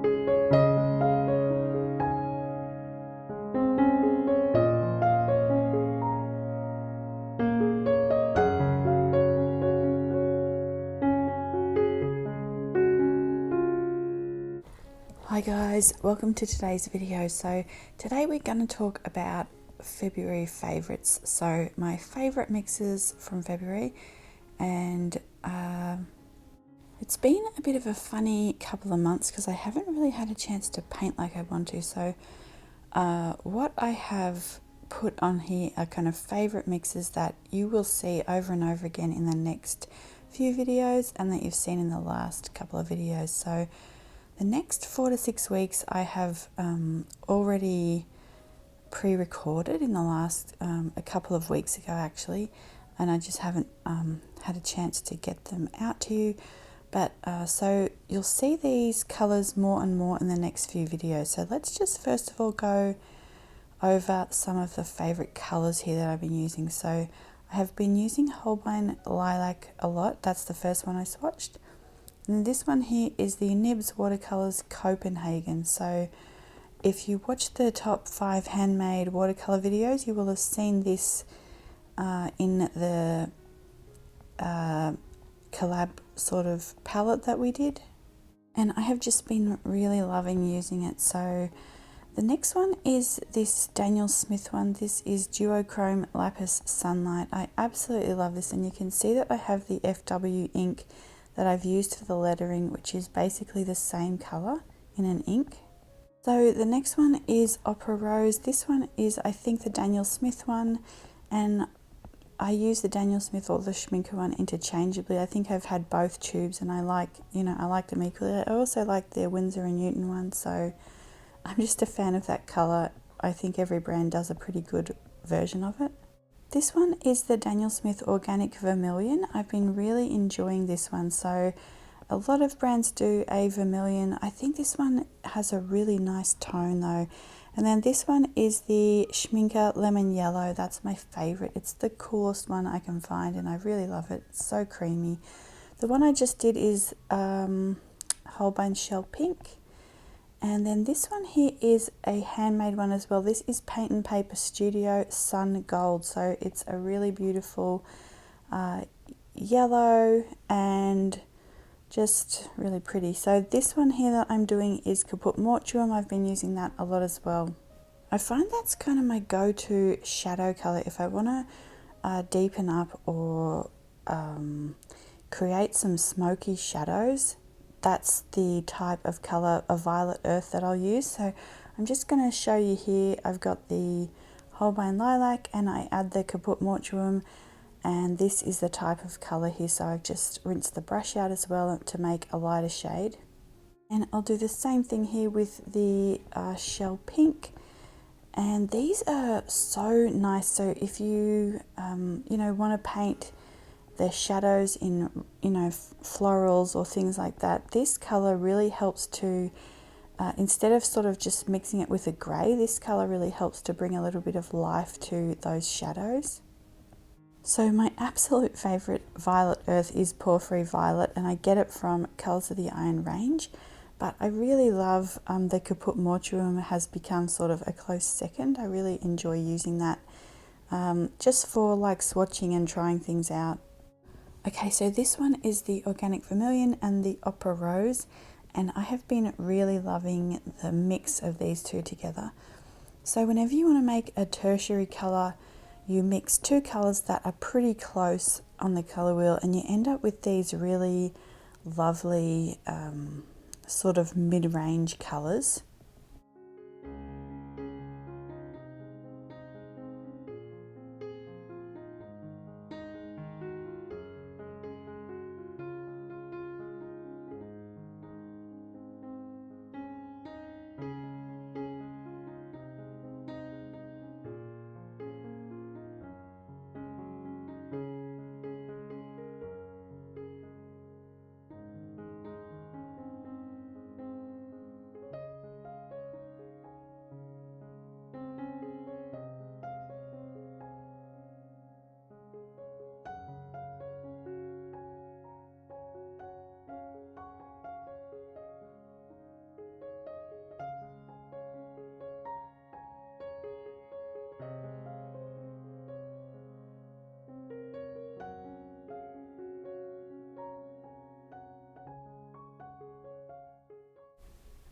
Hi guys, welcome to today's video. So today we're going to talk about February favorites. So my favorite mixes from February, and it's been a bit of a funny couple of months because I haven't really had a chance to paint like I want to. So what I have put on here are kind of favorite mixes that you will see over and over again in the next few videos and that you've seen in the last couple of videos. So the next 4 to 6 weeks I have already pre-recorded in the last a couple of weeks ago actually, and I just haven't had a chance to get them out to you. But so you'll see these colours more and more in the next few videos. So let's just first of all go over some of the favourite colours here that I've been using. So I have been using Holbein Lilac a lot. That's the first one I swatched. And this one here is the Nibs Watercolors Copenhagen. So if you watch the top 5 handmade watercolor videos, you will have seen this in the collab sort of palette that we did. And I have just been really loving using it. So the next one is this Daniel Smith one. This is Duochrome Lapis Sunlight. I absolutely love this, and you can see that I have the FW ink that I've used for the lettering, which is basically the same colour in an ink. So the next one is Opera Rose. This one is, I think, the Daniel Smith one, and I use the Daniel Smith or the Schmincke one interchangeably. I think I've had both tubes and I like them equally. I also like the Winsor and Newton one, so I'm just a fan of that colour. I think every brand does a pretty good version of it. This one is the Daniel Smith Organic Vermilion. I've been really enjoying this one. So a lot of brands do a vermilion. I think this one has a really nice tone though. And then this one is the Schmincke Lemon Yellow. That's my favourite. It's the coolest one I can find and I really love it. It's so creamy. The one I just did is Holbein Shell Pink. And then this one here is a handmade one as well. This is Paint and Paper Studio Sun Gold. So it's a really beautiful yellow and just really pretty. So this one here that I'm doing is Caput Mortuum. I've been using that a lot as well. I find that's kind of my go-to shadow color if I want to deepen up or create some smoky shadows. That's the type of color of violet earth that I'll use. So I'm just going to show you here. I've got the Holbein Lilac and I add the Caput Mortuum, and this is the type of color here. So I've just rinsed the brush out as well to make a lighter shade. And I'll do the same thing here with the Shell Pink. And these are so nice. So if you want to paint the shadows in florals or things like that, this color really helps to instead of sort of just mixing it with a grey, this color really helps to bring a little bit of life to those shadows. So my absolute favorite violet earth is Porphyry Violet, and I get it from Colours of the Iron range, but I really love the Caput Mortuum. Has become sort of a close second. I really enjoy using that just for like swatching and trying things out. Okay, so this one is the Organic Vermilion and the Opera Rose, and I have been really loving the mix of these two together. So whenever you want to make a tertiary colour, you mix two colours that are pretty close on the colour wheel and you end up with these really lovely sort of mid-range colours.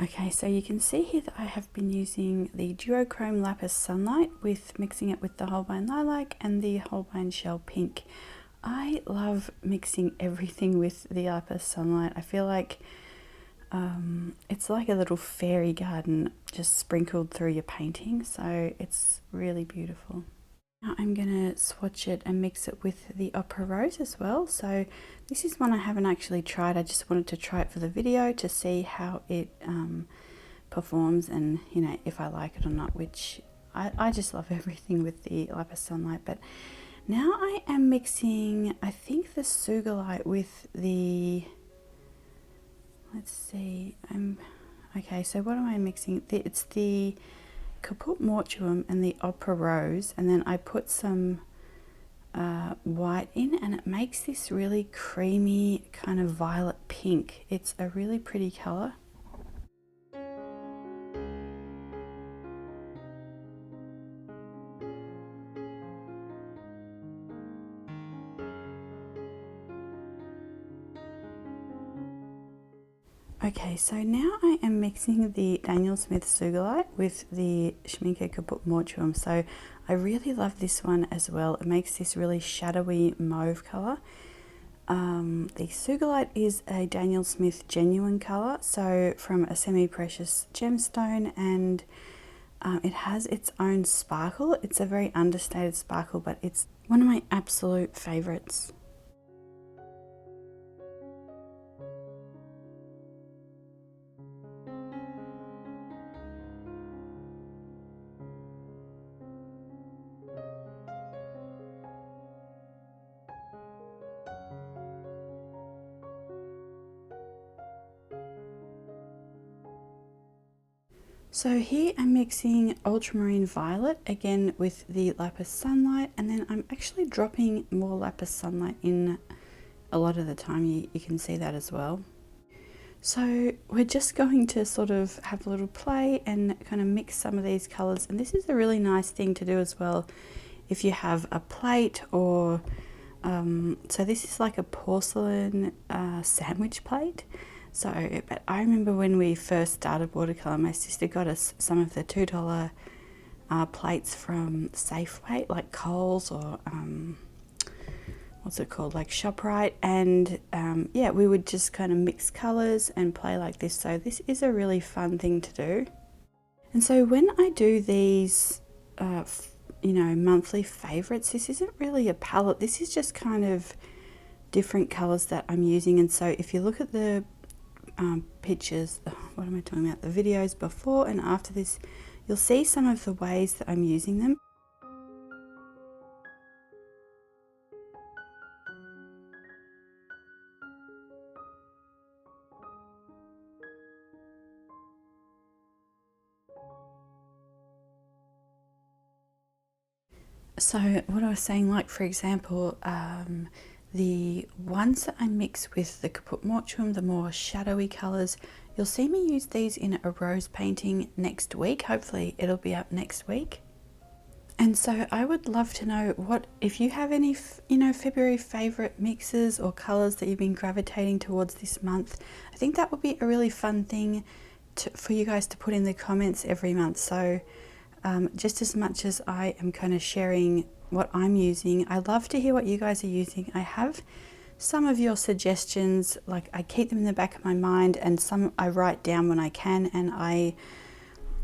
Okay, so you can see here that I have been using the Duochrome Lapis Sunlight with mixing it with the Holbein Lilac and the Holbein Shell Pink. I love mixing everything with the Lapis Sunlight. I feel like it's like a little fairy garden just sprinkled through your painting, so it's really beautiful. Now I'm going to swatch it and mix it with the Ochre Rose as well. So this is one I haven't actually tried. I just wanted to try it for the video to see how it performs and, you know, if I like it or not, which I just love everything with the Lapis Sunlight. But now I am mixing, I think, the Sugilite with the, let's see, okay, so what am I mixing? It's the Caput Mortuum and the Ochre Rose, and then I put some white in, and it makes this really creamy kind of violet pink. It's a really pretty colour. Okay, so now I am mixing the Daniel Smith Sugilite with the Schmincke Caput Mortuum. So I really love this one as well. It makes this really shadowy mauve colour. The Sugilite is a Daniel Smith genuine colour, so from a semi-precious gemstone, and it has its own sparkle. It's a very understated sparkle, but it's one of my absolute favourites. So here I'm mixing Ultramarine Violet again with the Lapis Sunlight, and then I'm actually dropping more Lapis Sunlight in a lot of the time. You can see that as well. So we're just going to sort of have a little play and kind of mix some of these colours, and this is a really nice thing to do as well if you have a plate or so this is like a porcelain sandwich plate. So, but I remember when we first started watercolour, my sister got us some of the $2 plates from Safeway, like Coles or what's it called, like ShopRite, and yeah, we would just kind of mix colours and play like this. So this is a really fun thing to do. And so when I do these, you know, monthly favourites, this isn't really a palette. This is just kind of different colours that I'm using. And so if you look at the pictures, what am I talking about, the videos before and after this, you'll see some of the ways that I'm using them. So what I was saying, like for example, the ones that I mix with the Caput Mortuum, the more shadowy colours, you'll see me use these in a rose painting next week. Hopefully it'll be up next week. And so I would love to know what, if you have any, you know, February favourite mixes or colours that you've been gravitating towards this month. I think that would be a really fun thing for you guys to put in the comments every month. So just as much as I am kind of sharing what I'm using, I love to hear what you guys are using. I have some of your suggestions, like I keep them in the back of my mind, and some I write down when I can, and I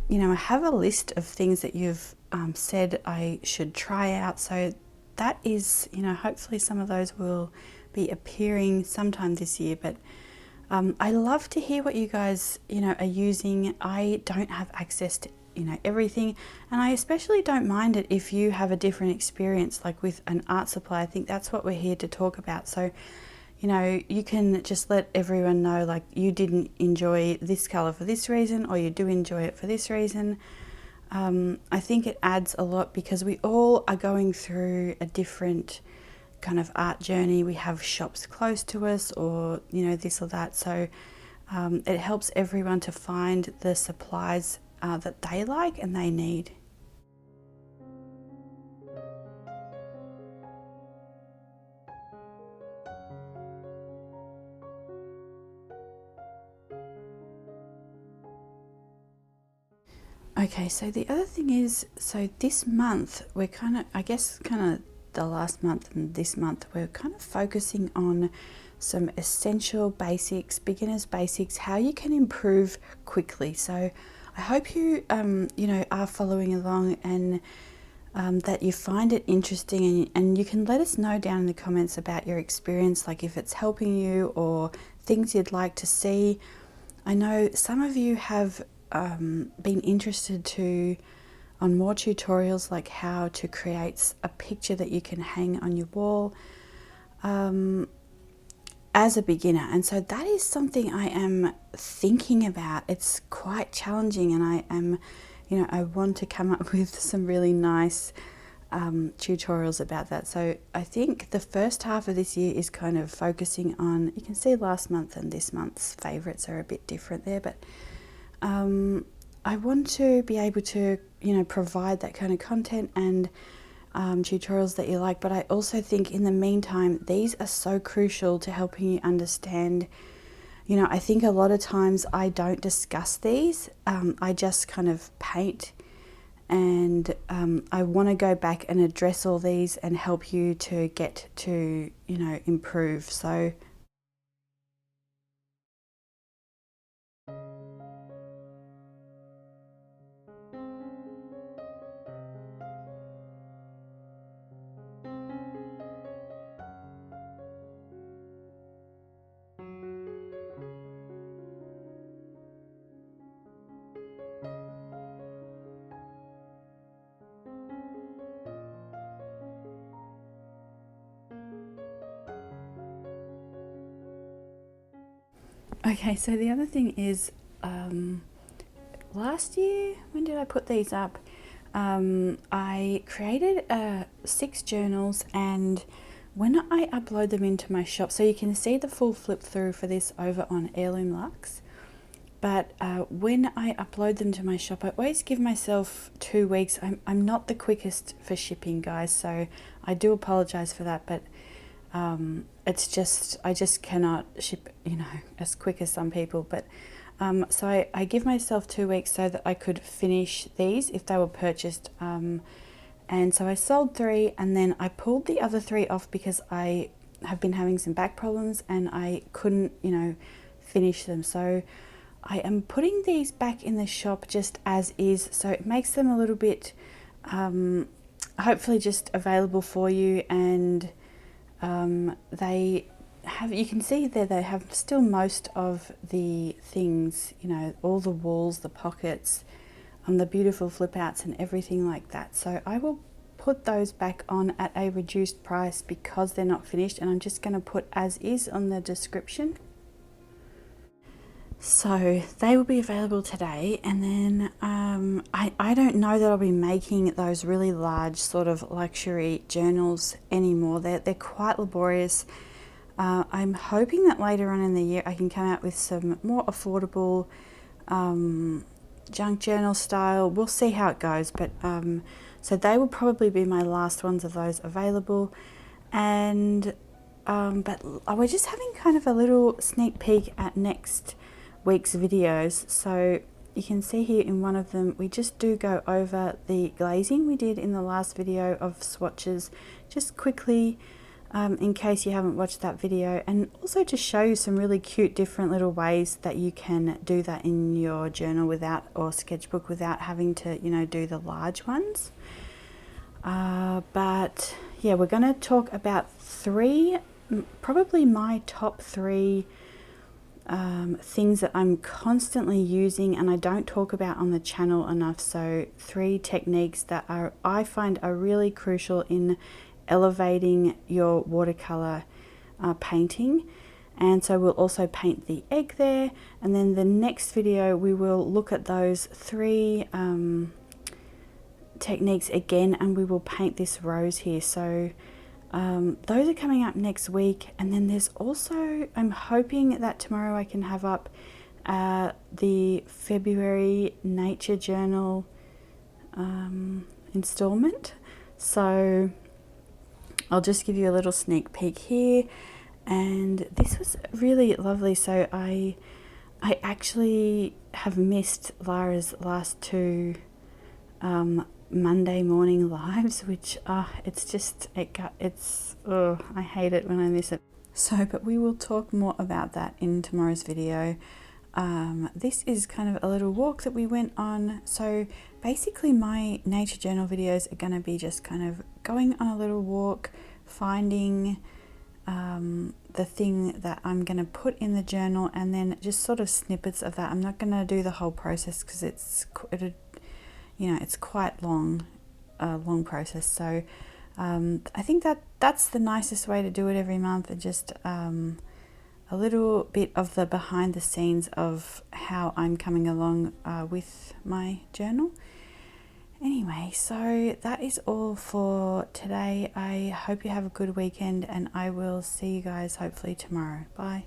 have a list of things that you've said I should try out. So that is, hopefully some of those will be appearing sometime this year. But I love to hear what you guys, are using. I don't have access to, everything. And I especially don't mind it if you have a different experience, like with an art supply. I think that's what we're here to talk about. So, you can just let everyone know, like, you didn't enjoy this color for this reason, or you do enjoy it for this reason. I think it adds a lot because we all are going through a different kind of art journey. We have shops close to us, or, this or that. So it helps everyone to find the supplies that they like and they need. Okay, so the other thing is, so this month we're kind of, I guess kind of the last month and this month, we're kind of focusing on some essential basics, beginners basics, how you can improve quickly. So I hope you, you know, are following along, and that you find it interesting, and you can let us know down in the comments about your experience, like if it's helping you or things you'd like to see. I know some of you have been interested on more tutorials, like how to create a picture that you can hang on your wall as a beginner, and so that is something I am thinking about. It's quite challenging, and I am, you know, I want to come up with some really nice tutorials about that. So I think the first half of this year is kind of focusing on, you can see last month and this month's favorites are a bit different there, but I want to be able to, you know, provide that kind of content and tutorials that you like. But I also think in the meantime, these are so crucial to helping you understand. You know, I think a lot of times I don't discuss these. I just kind of paint, and I want to go back and address all these and help you to get to, you know, improve. So okay, so the other thing is, last year, when did I put these up? I created 6 journals, and when I upload them into my shop, so you can see the full flip through for this over on Heirloom Luxe, but when I upload them to my shop, I always give myself 2 weeks. I'm not the quickest for shipping, guys, so I do apologize for that, but it's just, I just cannot ship, you know, as quick as some people. But so I give myself 2 weeks so that I could finish these if they were purchased, and so I sold 3, and then I pulled the other 3 off because I have been having some back problems and I couldn't, you know, finish them. So I am putting these back in the shop just as is, so it makes them a little bit hopefully just available for you. And they have, you can see there, they have still most of the things, you know, all the walls, the pockets, the beautiful flip outs and everything like that. So I will put those back on at a reduced price because they're not finished, and I'm just going to put as is on the description. So they will be available today, and then I don't know that I'll be making those really large sort of luxury journals anymore. They're quite laborious. I'm hoping that later on in the year I can come out with some more affordable junk journal style. We'll see how it goes, but so they will probably be my last ones of those available. And but we're just having kind of a little sneak peek at next week's videos. So you can see here in one of them we just do go over the glazing we did in the last video of swatches, just quickly, in case you haven't watched that video, and also to show you some really cute different little ways that you can do that in your journal without, or sketchbook, without having to, you know, do the large ones. But yeah, we're going to talk about 3, probably my top 3 things that I'm constantly using and I don't talk about on the channel enough. So 3 techniques that I find are really crucial in elevating your watercolor painting. And so we'll also paint the egg there, and then the next video we will look at those 3 techniques again, and we will paint this rose here. So those are coming up next week. And then there's also, I'm hoping that tomorrow I can have up the February nature journal installment. So I'll just give you a little sneak peek here. And this was really lovely. So I actually have missed Lara's last 2 Monday morning lives, which it's just I hate it when I miss it. So, but we will talk more about that in tomorrow's video. This is kind of a little walk that we went on. So basically my nature journal videos are going to be just kind of going on a little walk, finding the thing that I'm going to put in the journal, and then just sort of snippets of that. I'm not going to do the whole process because it's quite long process. So I think that's the nicest way to do it every month, and just a little bit of the behind the scenes of how I'm coming along with my journal. Anyway, so that is all for today. I hope you have a good weekend, and I will see you guys hopefully tomorrow. Bye.